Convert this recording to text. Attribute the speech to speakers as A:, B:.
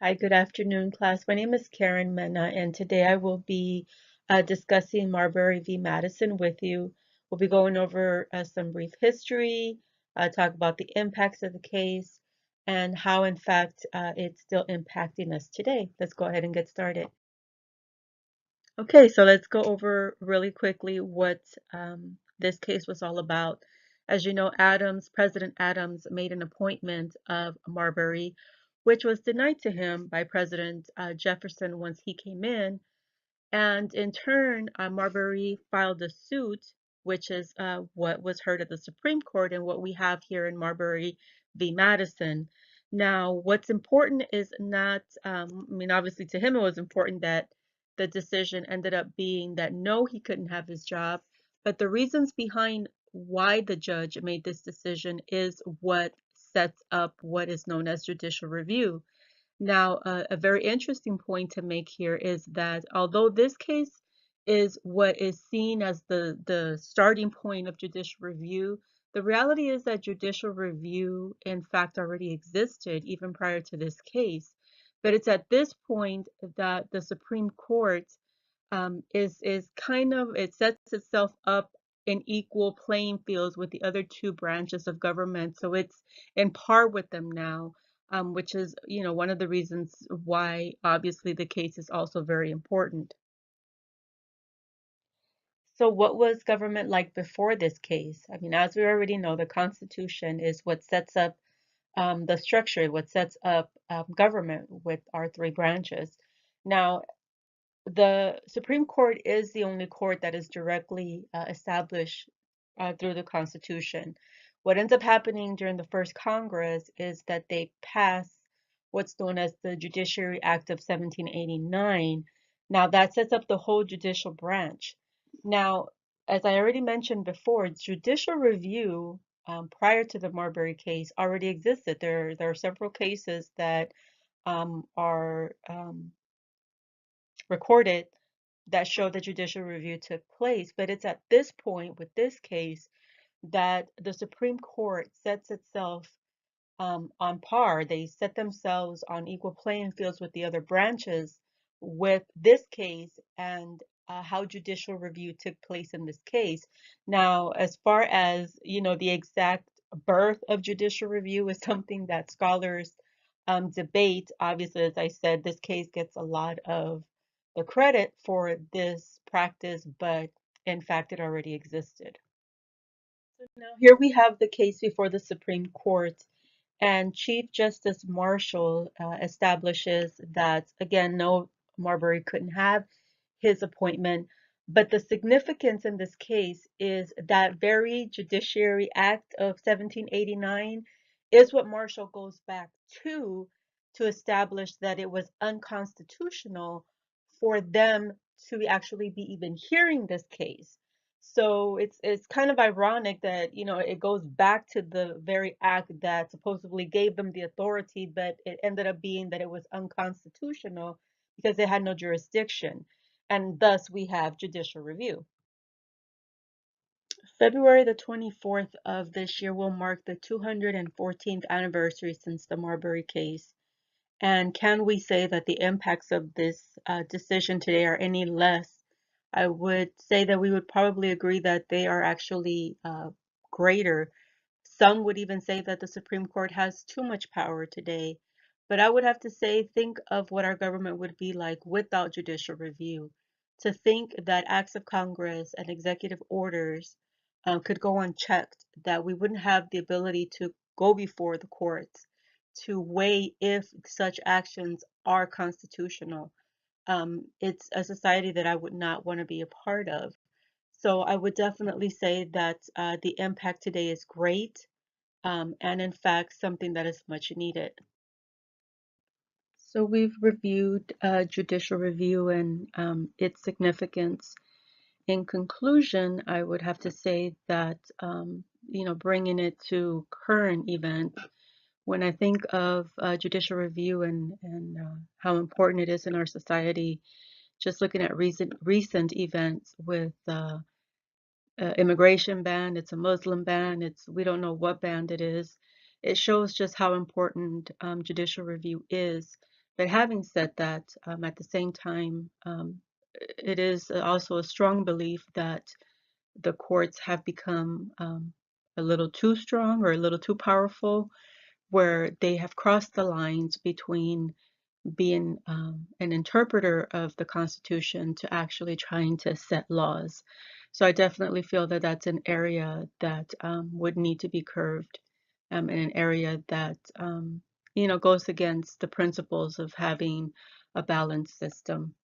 A: Hi, good afternoon, class. My name is Karen Mena, and today I will be discussing Marbury v. Madison with you. We'll be going over some brief history, talk about the impacts of the case, and how, in fact, it's still impacting us today. Let's go ahead and get started. Okay, so let's go over really quickly what this case was all about. As you know, President Adams made an appointment of Marbury, which was denied to him by President Jefferson once he came in. And in turn, Marbury filed a suit, which is what was heard at the Supreme Court and what we have here in Marbury v. Madison. Now, what's important is not, obviously to him it was important that the decision ended up being that no, he couldn't have his job, but the reasons behind why the judge made this decision is what sets up what is known as judicial review. Now, a very interesting point to make here is that although this case is what is seen as the starting point of judicial review, the reality is that judicial review, in fact, already existed even prior to this case. But it's at this point that the Supreme Court is kind of, it sets itself up in equal playing fields with the other two branches of government. So it's in par with them now, which is, one of the reasons why obviously the case is also very important. So what was government like before this case? As we already know, the Constitution is what sets up the structure, what sets up government with our three branches. Now, the Supreme Court is the only court that is directly established through the Constitution. What ends up happening during the first Congress is that they pass what's known as the Judiciary Act of 1789. Now, that sets up the whole judicial branch. Now, as I already mentioned before, judicial review prior to the Marbury case already existed. There are several cases that are recorded that show that judicial review took place. But it's at this point with this case that the Supreme Court sets itself on par. They set themselves on equal playing fields with the other branches with this case and how judicial review took place in this case. Now, as far as, the exact birth of judicial review is something that scholars debate. Obviously, as I said, this case gets a lot of the credit for this practice, but in fact, it already existed. So now here we have the case before the Supreme Court, and Chief Justice Marshall establishes that, again, no, Marbury couldn't have his appointment, but the significance in this case is that very Judiciary Act of 1789 is what Marshall goes back to establish that it was unconstitutional for them to actually be even hearing this case. So it's kind of ironic that, it goes back to the very act that supposedly gave them the authority, but it ended up being that it was unconstitutional because they had no jurisdiction. And thus we have judicial review. February the 24th of this year will mark the 214th anniversary since the Marbury case. And can we say that the impacts of this decision today are any less? I would say that we would probably agree that they are actually greater. Some would even say that the Supreme Court has too much power today. But I would have to say, think of what our government would be like without judicial review. To think that acts of Congress and executive orders could go unchecked, that we wouldn't have the ability to go before the courts to weigh if such actions are constitutional. It's a society that I would not want to be a part of. So I would definitely say that the impact today is great, and in fact, something that is much needed. So we've reviewed judicial review and its significance. In conclusion, I would have to say that, bringing it to current events, when I think of judicial review and how important it is in our society, just looking at recent events with immigration ban, it's a Muslim ban, we don't know what ban it is. It shows just how important judicial review is. But having said that, at the same time, it is also a strong belief that the courts have become a little too strong or a little too powerful, where they have crossed the lines between being an interpreter of the Constitution to actually trying to set laws. So I definitely feel that that's an area that would need to be curved, and an area that goes against the principles of having a balanced system.